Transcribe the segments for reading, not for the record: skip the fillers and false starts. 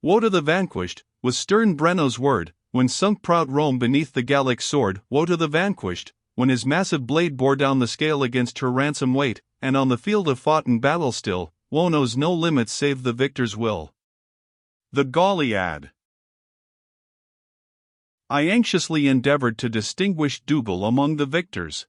Woe to the vanquished, was stern Breno's word, when sunk proud Rome beneath the Gallic sword. Woe to the vanquished, when his massive blade bore down the scale against her ransom weight, and on the field of fought in battle still, woe knows no limits save the victor's will. The Gauliad. I anxiously endeavored to distinguish Dougal among the victors.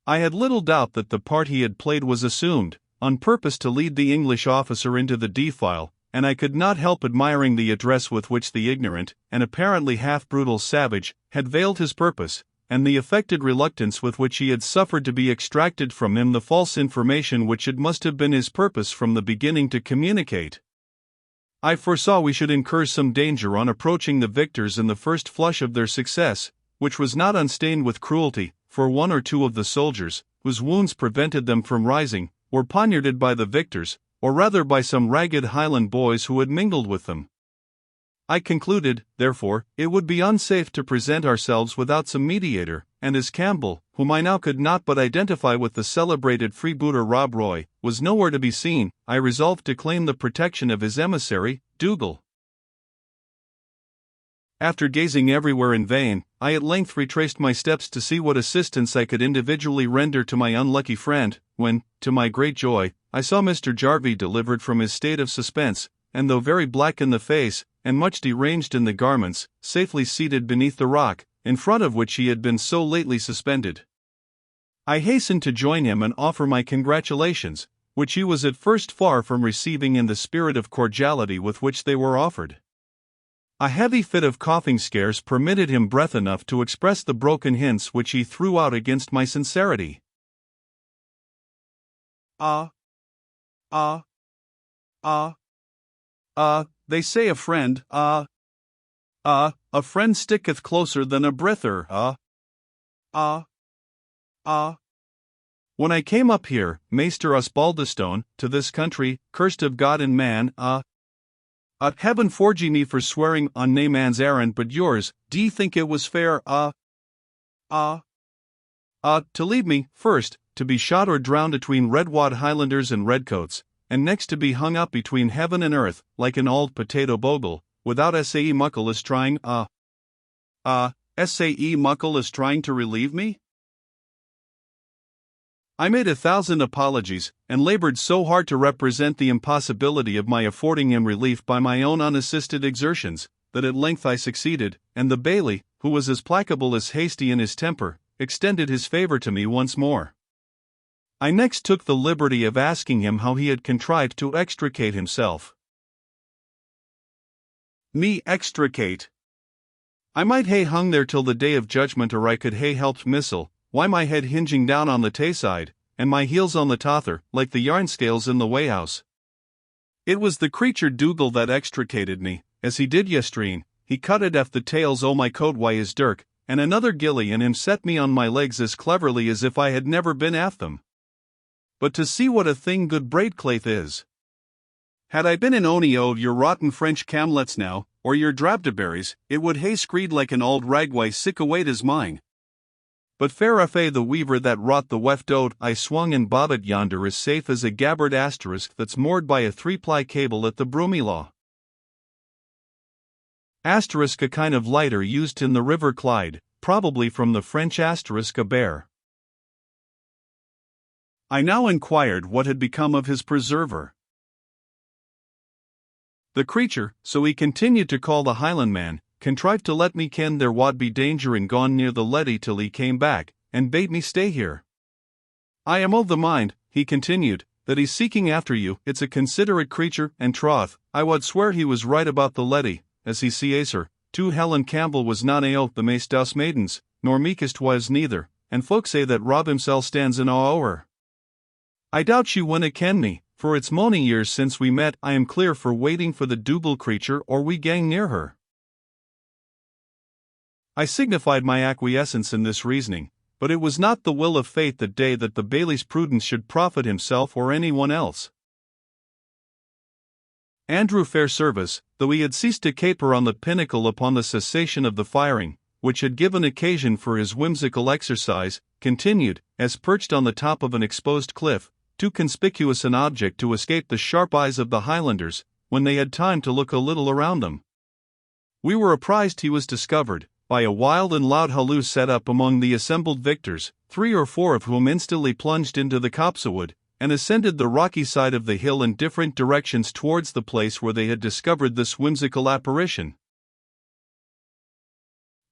I had little doubt that the part he had played was assumed, on purpose to lead the English officer into the defile, and I could not help admiring the address with which the ignorant, and apparently half-brutal savage, had veiled his purpose, and the affected reluctance with which he had suffered to be extracted from him the false information which it must have been his purpose from the beginning to communicate. I foresaw we should incur some danger on approaching the victors in the first flush of their success, which was not unstained with cruelty, for one or two of the soldiers, whose wounds prevented them from rising, were poniarded by the victors, or rather by some ragged Highland boys who had mingled with them. I concluded, therefore, it would be unsafe to present ourselves without some mediator, and as Campbell, whom I now could not but identify with the celebrated freebooter Rob Roy, was nowhere to be seen, I resolved to claim the protection of his emissary, Dougal. After gazing everywhere in vain, I at length retraced my steps to see what assistance I could individually render to my unlucky friend, when, to my great joy, I saw Mr. Jarvie delivered from his state of suspense, and though very black in the face, and much deranged in the garments, safely seated beneath the rock, in front of which he had been so lately suspended. I hastened to join him and offer my congratulations, which he was at first far from receiving in the spirit of cordiality with which they were offered. A heavy fit of coughing scarce permitted him breath enough to express the broken hints which he threw out against my sincerity. They say a friend, a friend sticketh closer than a brither, When I came up here, Maester Osbaldistone, to this country, cursed of God and man, heaven forgie me for swearing on nae man's errand but yours, d'ye think it was fair, to leave me, first, to be shot or drowned between Redwad Highlanders and Redcoats, and next to be hung up between heaven and earth, like an old potato bogle, without S.A.E. Muckle is trying, S.A.E. Muckle is trying to relieve me? I made 1,000 apologies, and labored so hard to represent the impossibility of my affording him relief by my own unassisted exertions, that at length I succeeded, and the Bailie, who was as placable as hasty in his temper, extended his favour to me once more. I next took the liberty of asking him how he had contrived to extricate himself. Me extricate? I might hae hung there till the day of judgment, or I could hae helped missile, why my head hinging down on the tayside, and my heels on the tother, like the yarn scales in the weighhouse. It was the creature Dougal that extricated me, as he did yestreen. He cutted aff the tails o' my coat wi' his dirk, and another gillie and him set me on my legs as cleverly as if I had never been aff them. But to see what a thing good braidclaith is! Had I been in ony o' your rotten French camlets now, or your drabdaberries, it would hae screed like an auld ragway sic a weight as mine. But fair Affe the weaver that wrought the weft ode I swung and bobbit yonder is safe as a gabbered asterisk that's moored by a 3-ply cable at the Broomielaw. Asterisk, a kind of lighter used in the River Clyde, probably from the French asterisk a bear. I now inquired what had become of his preserver. The creature, so he continued to call the Highlandman, contrived to let me ken there wad be danger in gone near the leady till he came back, and bade me stay here. I am of the mind, he continued, that he's seeking after you. It's a considerate creature, and troth, I wad swear he was right about the leady, as he sees her. Too Helen Campbell was not o' the maist douse maidens, nor meekest was neither, and folk say that Rob himself stands in awe o' her. I doubt she winna ken me, for it's mony years since we met. I am clear for waiting for the Dougal creature or we gang near her. I signified my acquiescence in this reasoning, but it was not the will of fate that day that the Bailie's prudence should profit himself or anyone else. Andrew Fairservice, though he had ceased to caper on the pinnacle upon the cessation of the firing, which had given occasion for his whimsical exercise, continued, as perched on the top of an exposed cliff, too conspicuous an object to escape the sharp eyes of the Highlanders, when they had time to look a little around them. We were apprised he was discovered, by a wild and loud halloo set up among the assembled victors, 3 or 4 of whom instantly plunged into the copsewood, and ascended the rocky side of the hill in different directions towards the place where they had discovered this whimsical apparition.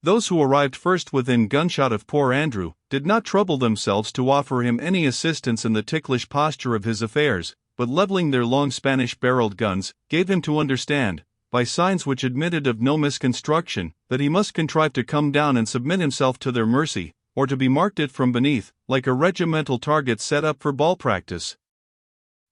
Those who arrived first within gunshot of poor Andrew did not trouble themselves to offer him any assistance in the ticklish posture of his affairs, but leveling their long Spanish-barreled guns, gave him to understand, by signs which admitted of no misconstruction, that he must contrive to come down and submit himself to their mercy, or to be marked it from beneath, like a regimental target set up for ball practice.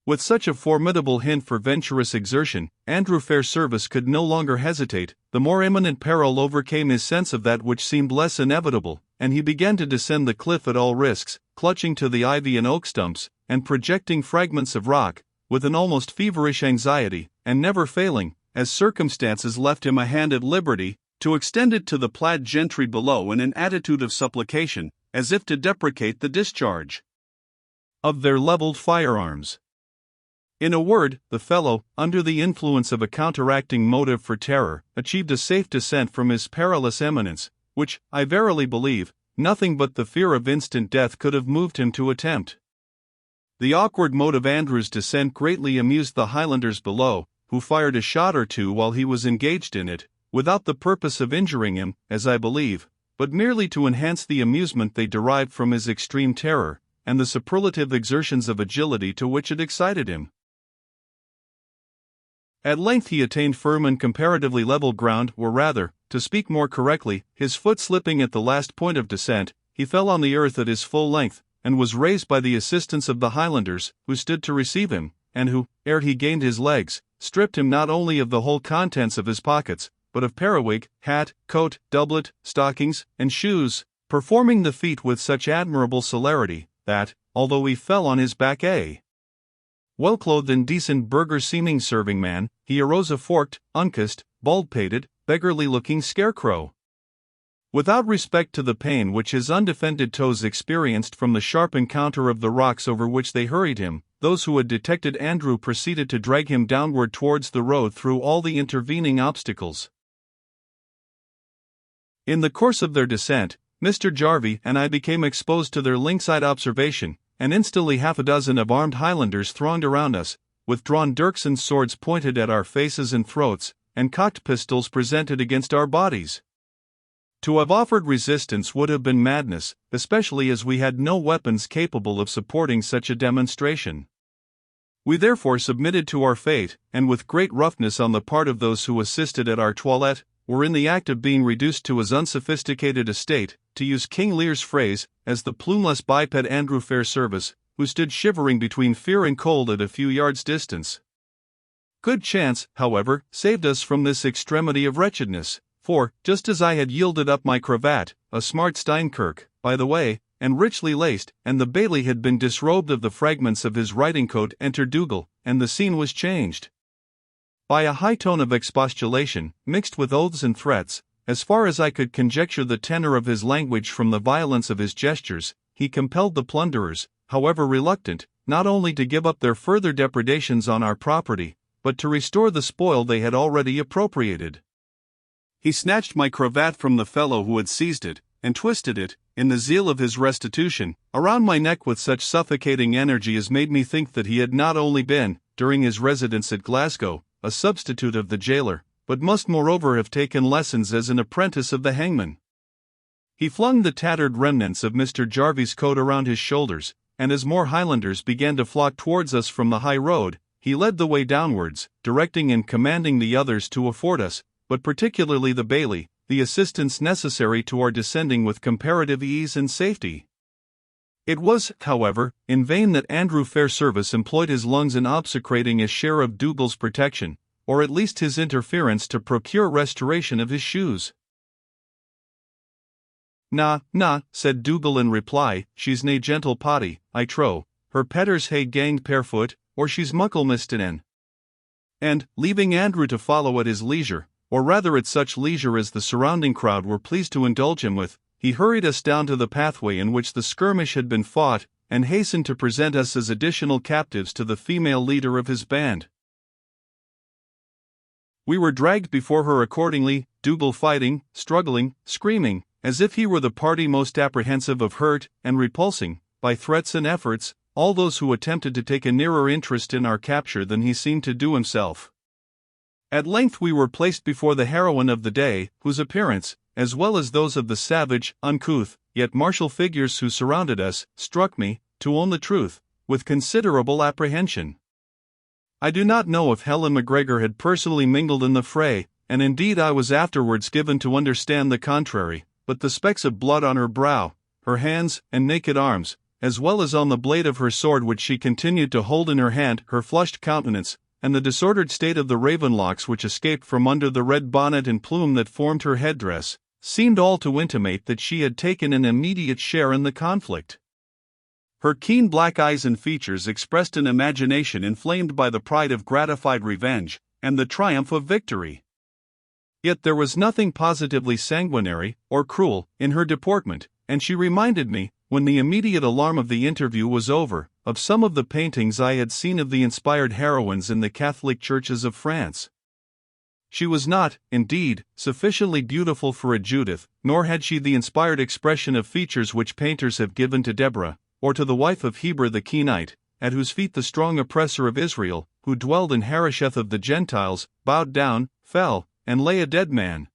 With such a formidable hint for venturous exertion, Andrew Fairservice could no longer hesitate. The more imminent peril overcame his sense of that which seemed less inevitable, and he began to descend the cliff at all risks, clutching to the ivy and oak stumps, and projecting fragments of rock, with an almost feverish anxiety, and never failing, as circumstances left him a hand at liberty, to extend it to the plaid gentry below in an attitude of supplication, as if to deprecate the discharge of their levelled firearms. In a word, the fellow, under the influence of a counteracting motive for terror, achieved a safe descent from his perilous eminence, which, I verily believe, nothing but the fear of instant death could have moved him to attempt. The awkward mode of Andrew's descent greatly amused the Highlanders below, who fired a shot or two while he was engaged in it, without the purpose of injuring him, as I believe, but merely to enhance the amusement they derived from his extreme terror, and the superlative exertions of agility to which it excited him. At length he attained firm and comparatively level ground, or rather, to speak more correctly, his foot slipping at the last point of descent, he fell on the earth at his full length, and was raised by the assistance of the Highlanders, who stood to receive him, and who, ere he gained his legs, stripped him not only of the whole contents of his pockets, but of periwig, hat, coat, doublet, stockings, and shoes, performing the feat with such admirable celerity, that, although he fell on his back well-clothed and decent burgher-seeming serving man, he arose a forked, unkissed, bald-pated, beggarly-looking scarecrow. Without respect to the pain which his undefended toes experienced from the sharp encounter of the rocks over which they hurried him, those who had detected Andrew proceeded to drag him downward towards the road through all the intervening obstacles. In the course of their descent, Mr. Jarvie and I became exposed to their lynx-eyed observation, and instantly 6 of armed Highlanders thronged around us, with drawn dirks and swords pointed at our faces and throats, and cocked pistols presented against our bodies. To have offered resistance would have been madness, especially as we had no weapons capable of supporting such a demonstration. We therefore submitted to our fate, and with great roughness on the part of those who assisted at our toilette, were in the act of being reduced to as unsophisticated a state, to use King Lear's phrase, as the plumeless biped Andrew Fairservice, who stood shivering between fear and cold at a few yards' distance. Good chance, however, saved us from this extremity of wretchedness, for, just as I had yielded up my cravat, a smart Steinkirk, by the way, and richly laced, and the Bailey had been disrobed of the fragments of his riding-coat, entered Dougal, and the scene was changed. By a high tone of expostulation, mixed with oaths and threats, as far as I could conjecture the tenor of his language from the violence of his gestures, he compelled the plunderers, however reluctant, not only to give up their further depredations on our property, but to restore the spoil they had already appropriated. He snatched my cravat from the fellow who had seized it, and twisted it, in the zeal of his restitution, around my neck with such suffocating energy as made me think that he had not only been, during his residence at Glasgow, a substitute of the jailer, but must moreover have taken lessons as an apprentice of the hangman. He flung the tattered remnants of Mr. Jarvie's coat around his shoulders, and as more Highlanders began to flock towards us from the high road, he led the way downwards, directing and commanding the others to afford us, but particularly the Bailey, the assistance necessary to our descending with comparative ease and safety. It was, however, in vain that Andrew Fairservice employed his lungs in obsecrating a share of Dougal's protection, or at least his interference to procure restoration of his shoes. "Na, said Dougal in reply, she's nae gentle potty, I trow, her petters hae ganged parefoot, or she's muckle mistinen." And, leaving Andrew to follow at his leisure, or rather at such leisure as the surrounding crowd were pleased to indulge him with, he hurried us down to the pathway in which the skirmish had been fought, and hastened to present us as additional captives to the female leader of his band. We were dragged before her accordingly, Dougal fighting, struggling, screaming, as if he were the party most apprehensive of hurt and repulsing, by threats and efforts, all those who attempted to take a nearer interest in our capture than he seemed to do himself. At length we were placed before the heroine of the day, whose appearance, as well as those of the savage, uncouth, yet martial figures who surrounded us, struck me, to own the truth, with considerable apprehension. I do not know if Helen MacGregor had personally mingled in the fray, and indeed I was afterwards given to understand the contrary, but the specks of blood on her brow, her hands and naked arms, as well as on the blade of her sword which she continued to hold in her hand, her flushed countenance, and the disordered state of the raven locks which escaped from under the red bonnet and plume that formed her headdress, seemed all to intimate that she had taken an immediate share in the conflict. Her keen black eyes and features expressed an imagination inflamed by the pride of gratified revenge, and the triumph of victory. Yet there was nothing positively sanguinary, or cruel, in her deportment, and she reminded me, when the immediate alarm of the interview was over, of some of the paintings I had seen of the inspired heroines in the Catholic churches of France. She was not, indeed, sufficiently beautiful for a Judith, nor had she the inspired expression of features which painters have given to Deborah, or to the wife of Heber the Kenite, at whose feet the strong oppressor of Israel, who dwelled in Harosheth of the Gentiles, bowed down, fell, and lay a dead man.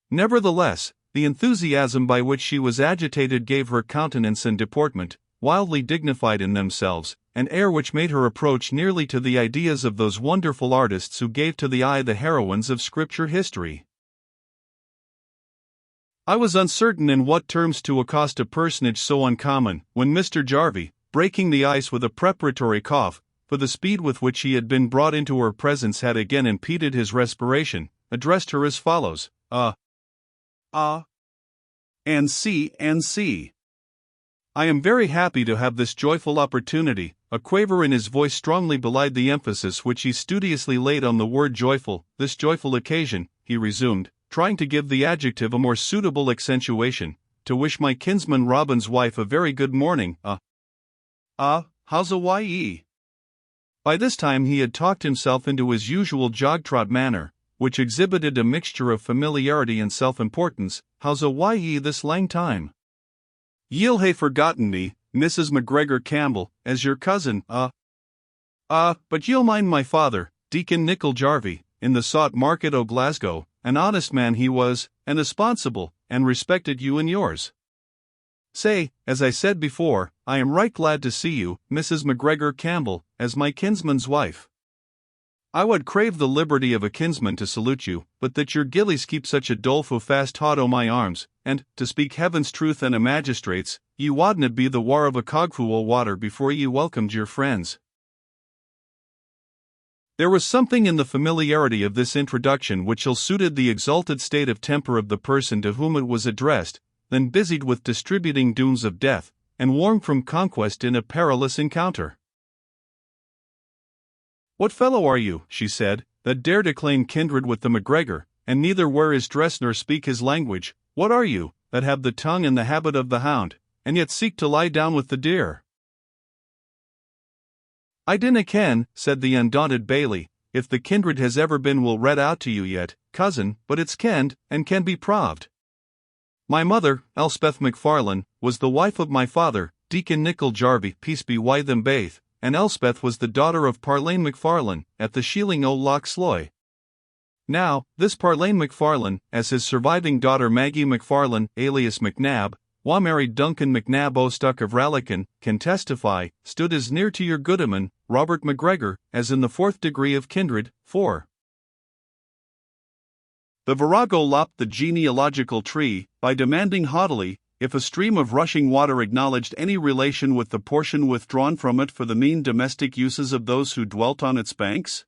Nevertheless, the enthusiasm by which she was agitated gave her countenance and deportment, wildly dignified in themselves, an air which made her approach nearly to the ideas of those wonderful artists who gave to the eye the heroines of Scripture history. I was uncertain in what terms to accost a personage so uncommon, when Mr. Jarvie, breaking the ice with a preparatory cough, for the speed with which he had been brought into her presence had again impeded his respiration, addressed her as follows: N.C. I am very happy to have this joyful opportunity. A quaver in his voice strongly belied the emphasis which he studiously laid on the word joyful. This joyful occasion, he resumed, trying to give the adjective a more suitable accentuation, to wish my kinsman Robin's wife a very good morning. How's a ye? By this time he had talked himself into his usual jog-trot manner, which exhibited a mixture of familiarity and self-importance. How's a ye this lang time? Ye'll hae forgotten me, Mrs. MacGregor Campbell, as your cousin, but ye'll mind my father, Deacon Nicol Jarvie, in the Sot Market o' Glasgow. An honest man he was, and responsible, and respected you and yours. Say, as I said before, I am right glad to see you, Mrs. MacGregor Campbell, as my kinsman's wife. I would crave the liberty of a kinsman to salute you, but that your gillies keep such a doleful fast haud o' my arms, and, to speak heaven's truth and a magistrate's, ye wadna be the war of a cogfu o' water before ye welcomed your friends. There was something in the familiarity of this introduction which ill-suited the exalted state of temper of the person to whom it was addressed, then busied with distributing dooms of death, and warned from conquest in a perilous encounter. What fellow are you, she said, that dare to claim kindred with the MacGregor, and neither wear his dress nor speak his language? What are you, that have the tongue and the habit of the hound, and yet seek to lie down with the deer? I dinna ken, said the undaunted Bailey, if the kindred has ever been will read out to you yet, cousin, but it's kenned, and can be proved. My mother, Elspeth MacFarlane, was the wife of my father, Deacon Nicol Jarvie, peace be wi' them baith, and Elspeth was the daughter of Parlane MacFarlane, at the Shealing o' Loch Sloy. Now, this Parlane MacFarlane, as his surviving daughter Maggie MacFarlane, alias MacNab, wha married Duncan MacNab Ostuck of Rallichan, can testify, stood as near to your goodman, Robert MacGregor, as in the fourth degree of kindred. 4. The virago lopped the genealogical tree, by demanding haughtily, if a stream of rushing water acknowledged any relation with the portion withdrawn from it for the mean domestic uses of those who dwelt on its banks.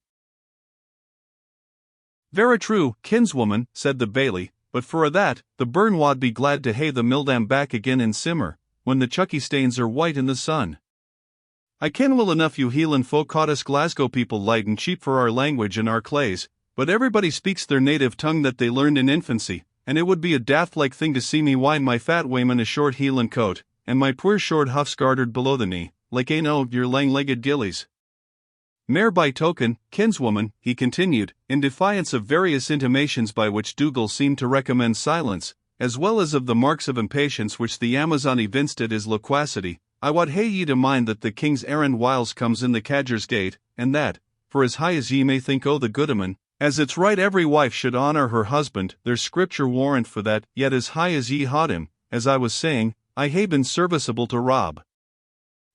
Vera true, kinswoman, said the Bailey, but for a' that, the burn wad be glad to hae the mildam back again in simmer, when the chucky stains are white in the sun. I ken well enough you Hieland folk caught us Glasgow people light and cheap for our language and our clays, but everybody speaks their native tongue that they learned in infancy, and it would be a daft-like thing to see me wind my fat wayman a short Hieland coat, and my poor short huffs gartered below the knee, like ane o' your lang-legged gillies. Mayor by token, kinswoman, he continued, in defiance of various intimations by which Dougal seemed to recommend silence, as well as of the marks of impatience which the Amazon evinced at his loquacity, I wad hae ye to mind that the king's errand whiles comes in the cadger's gate, and that, for as high as ye may think o' the goodman, as it's right every wife should honour her husband, there's scripture warrant for that, yet as high as ye haud him, as I was saying, I hae been serviceable to Rob.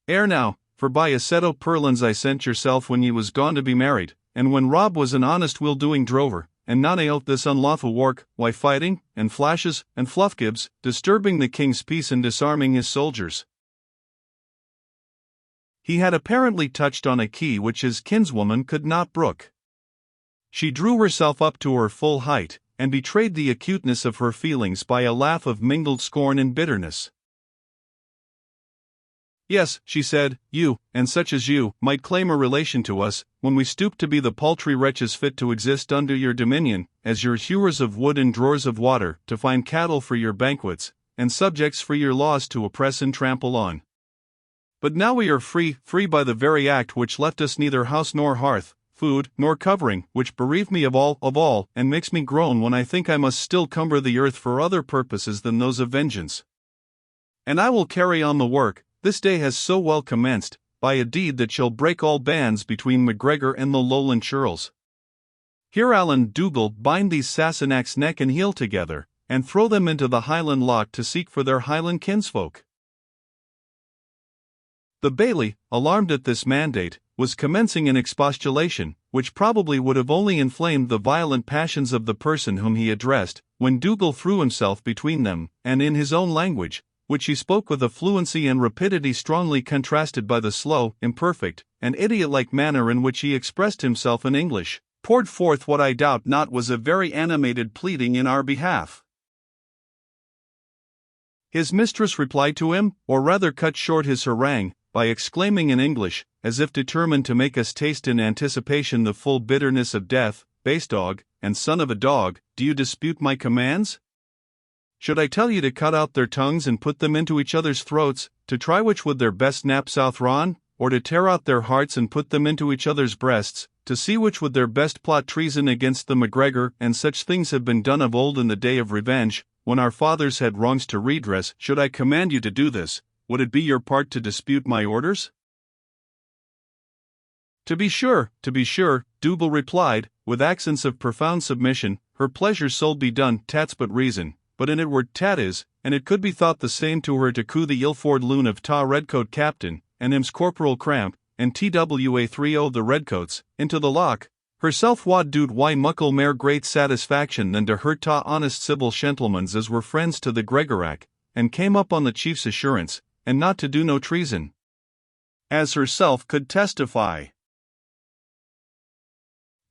Ere now, for by a set o' purlins I sent yourself when ye was gone to be married, and when Rob was an honest will-doing drover, and none out this unlawful work, why fighting, and flashes, and fluffgibs, disturbing the king's peace and disarming his soldiers. He had apparently touched on a key which his kinswoman could not brook. She drew herself up to her full height, and betrayed the acuteness of her feelings by a laugh of mingled scorn and bitterness. Yes, she said, you, and such as you, might claim a relation to us, when we stoop to be the paltry wretches fit to exist under your dominion, as your hewers of wood and drawers of water, to find cattle for your banquets, and subjects for your laws to oppress and trample on. But now we are free by the very act which left us neither house nor hearth, food nor covering, which bereaved me of all, and makes me groan when I think I must still cumber the earth for other purposes than those of vengeance. And I will carry on the work, this day has so well commenced, by a deed that shall break all bands between MacGregor and the Lowland churls. Here Allan Dougal bind these Sassenachs neck and heel together, and throw them into the Highland loch to seek for their Highland kinsfolk. The Baillie, alarmed at this mandate, was commencing an expostulation, which probably would have only inflamed the violent passions of the person whom he addressed, when Dougal threw himself between them, and in his own language, which he spoke with a fluency and rapidity strongly contrasted by the slow, imperfect, and idiot-like manner in which he expressed himself in English, poured forth what I doubt not was a very animated pleading in our behalf. His mistress replied to him, or rather cut short his harangue, by exclaiming in English, as if determined to make us taste in anticipation the full bitterness of death, base dog, and son of a dog, do you dispute my commands? Should I tell you to cut out their tongues and put them into each other's throats, to try which would their best knap south ron, or to tear out their hearts and put them into each other's breasts, to see which would their best plot treason against the MacGregor, and such things have been done of old in the day of revenge, when our fathers had wrongs to redress? Should I command you to do this, would it be your part to dispute my orders? To be sure, Dougal replied, with accents of profound submission, her pleasure soul be done, tats but reason. But in it word tat is, and it could be thought the same to her to coo the ill-ford loon of ta redcoat captain, and him's corporal cramp, and twa 30 the redcoats, into the loch, herself wad dood why muckle mair great satisfaction than to hurt ta honest civil shentlemans as were friends to the Gregorak, and came up on the chief's assurance, and not to do no treason. As herself could testify.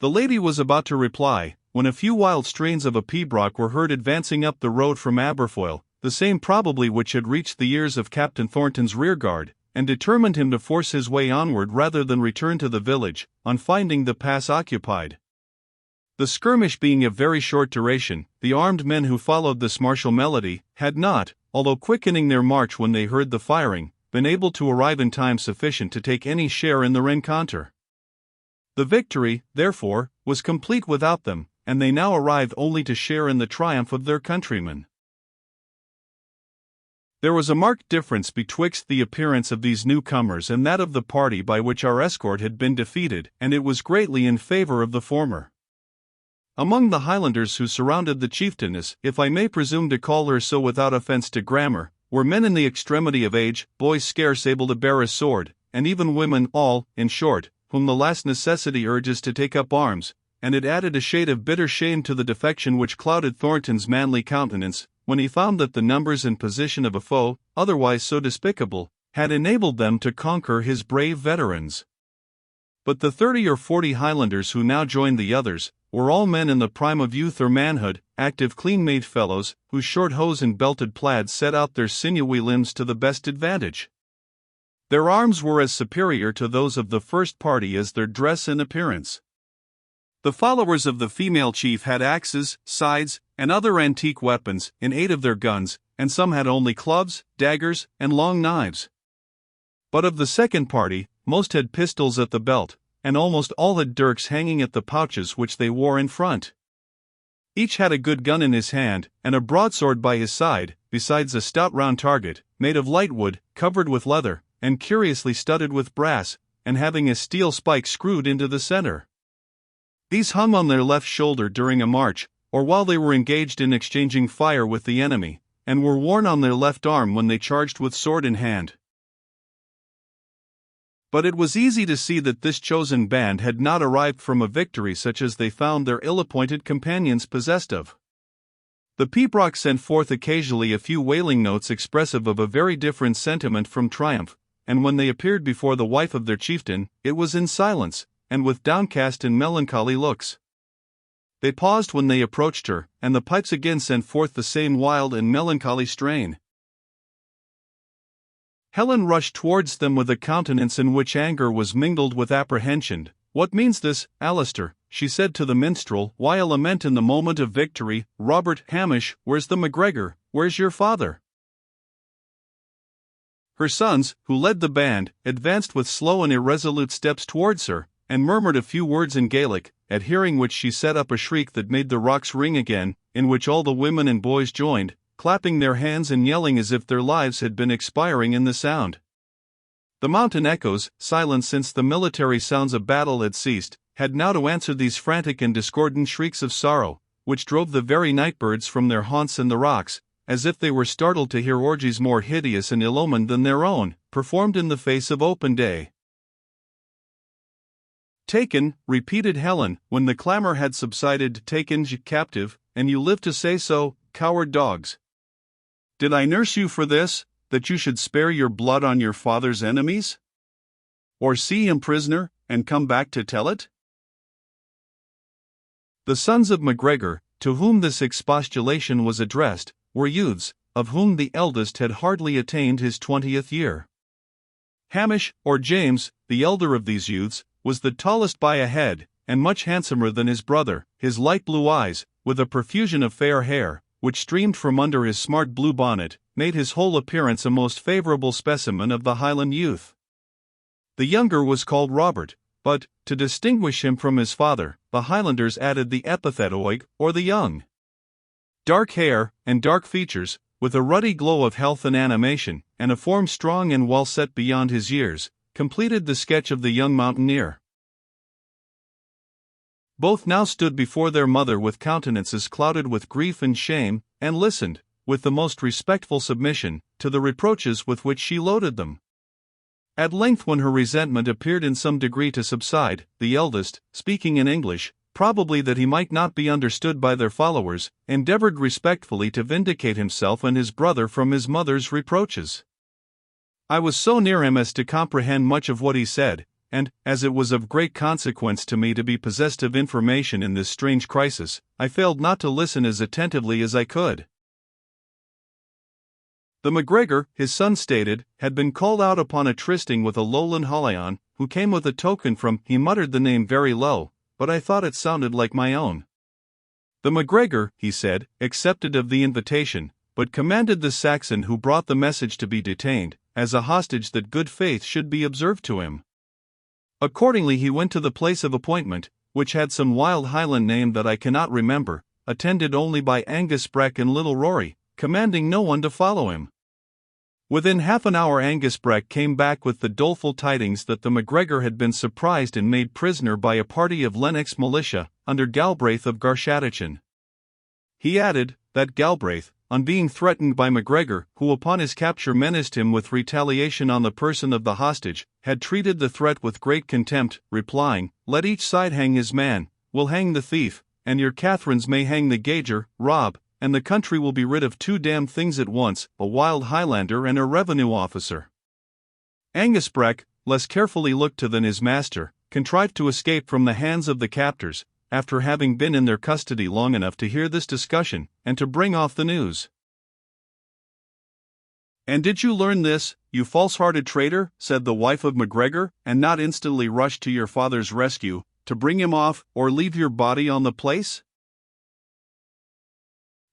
The lady was about to reply, when a few wild strains of a pibroch were heard advancing up the road from Aberfoyle, the same probably which had reached the ears of Captain Thornton's rearguard, and determined him to force his way onward rather than return to the village, on finding the pass occupied. The skirmish being of very short duration, the armed men who followed this martial melody had not, although quickening their march when they heard the firing, been able to arrive in time sufficient to take any share in the rencontre. The victory, therefore, was complete without them, and they now arrived only to share in the triumph of their countrymen. There was a marked difference betwixt the appearance of these newcomers and that of the party by which our escort had been defeated, and it was greatly in favour of the former. Among the Highlanders who surrounded the chieftainess, if I may presume to call her so without offence to grammar, were men in the extremity of age, boys scarce able to bear a sword, and even women, all, in short, whom the last necessity urges to take up arms, and it added a shade of bitter shame to the defection which clouded Thornton's manly countenance, when he found that the numbers and position of a foe, otherwise so despicable, had enabled them to conquer his brave veterans. But the 30 or 40 Highlanders who now joined the others, were all men in the prime of youth or manhood, active clean-made fellows, whose short hose and belted plaids set out their sinewy limbs to the best advantage. Their arms were as superior to those of the first party as their dress and appearance. The followers of the female chief had axes, scythes, and other antique weapons, in aid of their guns, and some had only clubs, daggers, and long knives. But of the second party, most had pistols at the belt, and almost all had dirks hanging at the pouches which they wore in front. Each had a good gun in his hand, and a broadsword by his side, besides a stout round target, made of light wood, covered with leather, and curiously studded with brass, and having a steel spike screwed into the center. These hung on their left shoulder during a march, or while they were engaged in exchanging fire with the enemy, and were worn on their left arm when they charged with sword in hand. But it was easy to see that this chosen band had not arrived from a victory such as they found their ill-appointed companions possessed of. The pibroch sent forth occasionally a few wailing notes expressive of a very different sentiment from triumph, and when they appeared before the wife of their chieftain, it was in silence, and with downcast and melancholy looks. They paused when they approached her, and the pipes again sent forth the same wild and melancholy strain. Helen rushed towards them with a countenance in which anger was mingled with apprehension. "What means this, Alistair?" she said to the minstrel. "Why a lament in the moment of victory? Robert, Hamish, where's the MacGregor? Where's your father?" Her sons, who led the band, advanced with slow and irresolute steps towards her, and murmured a few words in Gaelic, at hearing which she set up a shriek that made the rocks ring again, in which all the women and boys joined, clapping their hands and yelling as if their lives had been expiring in the sound. The mountain echoes, silent since the military sounds of battle had ceased, had now to answer these frantic and discordant shrieks of sorrow, which drove the very night-birds from their haunts in the rocks, as if they were startled to hear orgies more hideous and ill-omened than their own, performed in the face of open day. "Taken," repeated Helen, when the clamor had subsided. "Taken captive, and you live to say so, coward dogs! Did I nurse you for this, that you should spare your blood on your father's enemies? Or see him prisoner, and come back to tell it?" The sons of MacGregor, to whom this expostulation was addressed, were youths, of whom the eldest had hardly attained his 20th year. Hamish, or James, the elder of these youths, was the tallest by a head, and much handsomer than his brother. His light blue eyes, with a profusion of fair hair, which streamed from under his smart blue bonnet, made his whole appearance a most favourable specimen of the Highland youth. The younger was called Robert, but, to distinguish him from his father, the Highlanders added the epithet Oig, or the young. Dark hair, and dark features, with a ruddy glow of health and animation, and a form strong and well set beyond his years, completed the sketch of the young mountaineer. Both now stood before their mother with countenances clouded with grief and shame, and listened, with the most respectful submission, to the reproaches with which she loaded them. At length, when her resentment appeared in some degree to subside, the eldest, speaking in English, probably that he might not be understood by their followers, endeavored respectfully to vindicate himself and his brother from his mother's reproaches. "I was so near him as to comprehend much of what he said, and, as it was of great consequence to me to be possessed of information in this strange crisis, I failed not to listen as attentively as I could." The MacGregor, his son stated, had been called out upon a trysting with a Lowland Holion, who came with a token from. He muttered the name very low, but I thought it sounded like my own. The MacGregor, he said, accepted of the invitation, but commanded the Saxon who brought the message to be detained, as a hostage, that good faith should be observed to him. Accordingly he went to the place of appointment, which had some wild Highland name that I cannot remember, attended only by Angus Breck and little Rory, commanding no one to follow him. Within half an hour Angus Breck came back with the doleful tidings that the MacGregor had been surprised and made prisoner by a party of Lennox militia, under Galbraith of Garschattachin. He added, that Galbraith, on being threatened by MacGregor, who upon his capture menaced him with retaliation on the person of the hostage, had treated the threat with great contempt, replying, "Let each side hang his man, we'll hang the thief, and your Catherines may hang the gauger, Rob, and the country will be rid of two damned things at once, a wild Highlander and a revenue officer." Angus Breck, less carefully looked to than his master, contrived to escape from the hands of the captors, after having been in their custody long enough to hear this discussion, and to bring off the news. "And did you learn this, you false-hearted traitor," said the wife of MacGregor, "and not instantly rush to your father's rescue, to bring him off, or leave your body on the place?"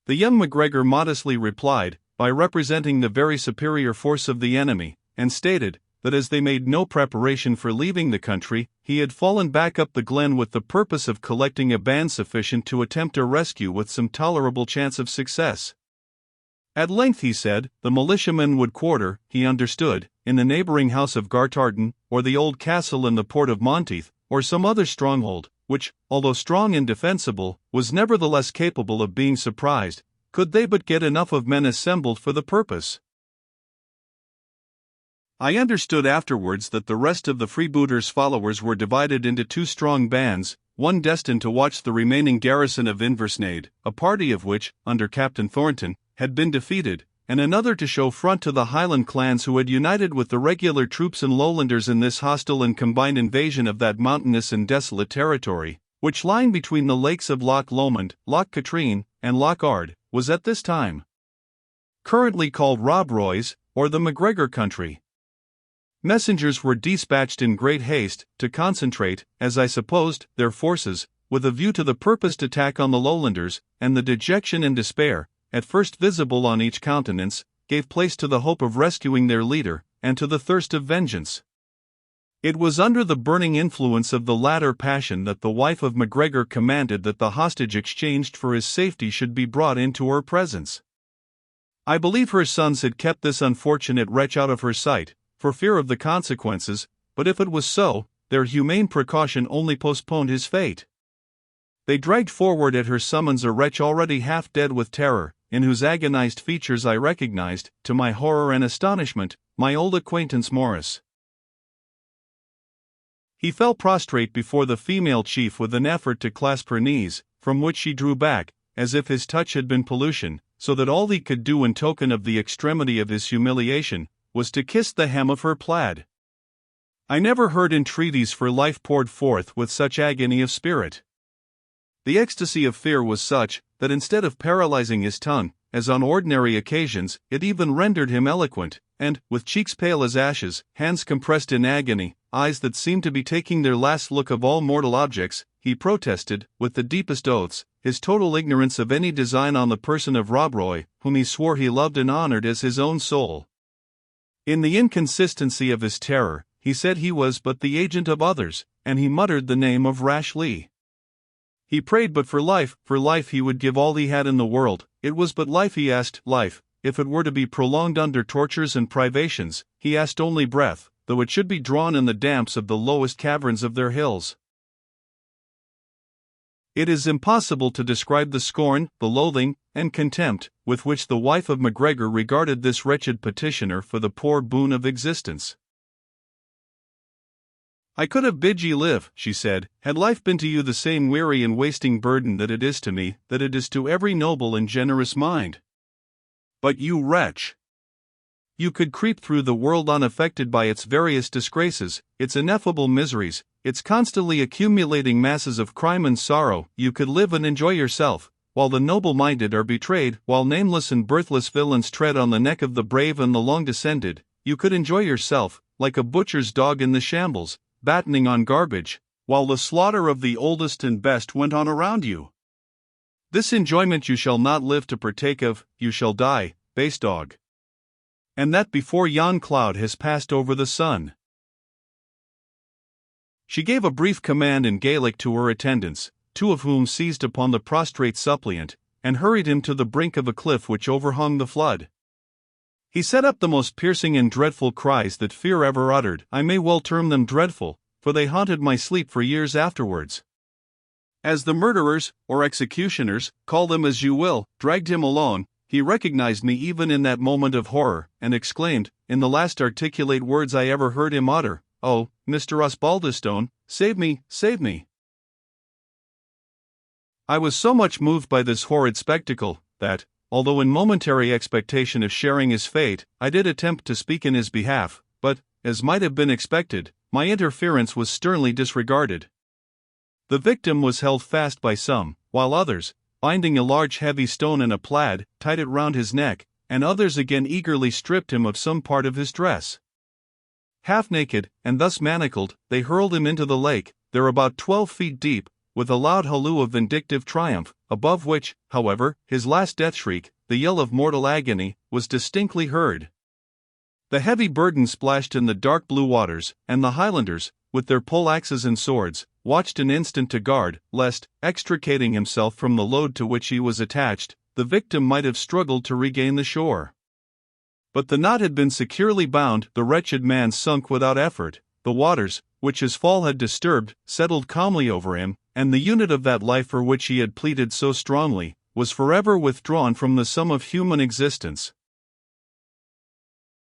The young MacGregor modestly replied, by representing the very superior force of the enemy, and stated, that as they made no preparation for leaving the country, he had fallen back up the glen with the purpose of collecting a band sufficient to attempt a rescue with some tolerable chance of success. At length, he said, the militiamen would quarter, he understood, in the neighbouring house of Gartartan, or the old castle in the port of Monteith, or some other stronghold, which, although strong and defensible, was nevertheless capable of being surprised, could they but get enough of men assembled for the purpose. I understood afterwards that the rest of the freebooters' followers were divided into two strong bands, one destined to watch the remaining garrison of Inversnaid, a party of which, under Captain Thornton, had been defeated, and another to show front to the Highland clans who had united with the regular troops and Lowlanders in this hostile and combined invasion of that mountainous and desolate territory, which lying between the lakes of Loch Lomond, Loch Katrine, and Loch Ard, was at this time currently called Rob Roy's, or the MacGregor country. Messengers were dispatched in great haste, to concentrate, as I supposed, their forces, with a view to the purposed attack on the Lowlanders, and the dejection and despair, at first visible on each countenance, gave place to the hope of rescuing their leader, and to the thirst of vengeance. It was under the burning influence of the latter passion that the wife of MacGregor commanded that the hostage exchanged for his safety should be brought into her presence. I believe her sons had kept this unfortunate wretch out of her sight, for fear of the consequences, but if it was so, their humane precaution only postponed his fate. They dragged forward at her summons a wretch already half dead with terror, in whose agonized features I recognized, to my horror and astonishment, my old acquaintance Morris. He fell prostrate before the female chief with an effort to clasp her knees, from which she drew back, as if his touch had been pollution, so that all he could do in token of the extremity of his humiliation was to kiss the hem of her plaid. I never heard entreaties for life poured forth with such agony of spirit. The ecstasy of fear was such, that instead of paralyzing his tongue, as on ordinary occasions, it even rendered him eloquent, and, with cheeks pale as ashes, hands compressed in agony, eyes that seemed to be taking their last look of all mortal objects, he protested, with the deepest oaths, his total ignorance of any design on the person of Rob Roy, whom he swore he loved and honored as his own soul. In the inconsistency of his terror, he said he was but the agent of others, and he muttered the name of Rashleigh. He prayed but for life he would give all he had in the world, it was but life he asked, life, if it were to be prolonged under tortures and privations, he asked only breath, though it should be drawn in the damps of the lowest caverns of their hills. It is impossible to describe the scorn, the loathing, and contempt, with which the wife of MacGregor regarded this wretched petitioner for the poor boon of existence. I could have bid ye live, she said, had life been to you the same weary and wasting burden that it is to me, that it is to every noble and generous mind. But you wretch! You could creep through the world unaffected by its various disgraces, its ineffable miseries, its constantly accumulating masses of crime and sorrow. You could live and enjoy yourself, while the noble-minded are betrayed, while nameless and birthless villains tread on the neck of the brave and the long-descended. You could enjoy yourself, like a butcher's dog in the shambles, battening on garbage, while the slaughter of the oldest and best went on around you. This enjoyment you shall not live to partake of, you shall die, base dog. And that before yon cloud has passed over the sun. She gave a brief command in Gaelic to her attendants, two of whom seized upon the prostrate suppliant, and hurried him to the brink of a cliff which overhung the flood. He set up the most piercing and dreadful cries that fear ever uttered. I may well term them dreadful, for they haunted my sleep for years afterwards. As the murderers, or executioners, call them as you will, dragged him along, he recognized me even in that moment of horror, and exclaimed, in the last articulate words I ever heard him utter, "Oh, Mr. Osbaldistone, save me, save me!" I was so much moved by this horrid spectacle, that, although in momentary expectation of sharing his fate, I did attempt to speak in his behalf, but, as might have been expected, my interference was sternly disregarded. The victim was held fast by some, while others, binding a large heavy stone in a plaid, tied it round his neck, and others again eagerly stripped him of some part of his dress. Half naked, and thus manacled, they hurled him into the lake, there about 12 feet deep, with a loud halloo of vindictive triumph, above which, however, his last death shriek, the yell of mortal agony, was distinctly heard. The heavy burden splashed in the dark blue waters, and the Highlanders, with their poleaxes and swords, watched an instant to guard, lest, extricating himself from the load to which he was attached, the victim might have struggled to regain the shore. But the knot had been securely bound, the wretched man sunk without effort, the waters, which his fall had disturbed, settled calmly over him, and the unit of that life for which he had pleaded so strongly, was forever withdrawn from the sum of human existence.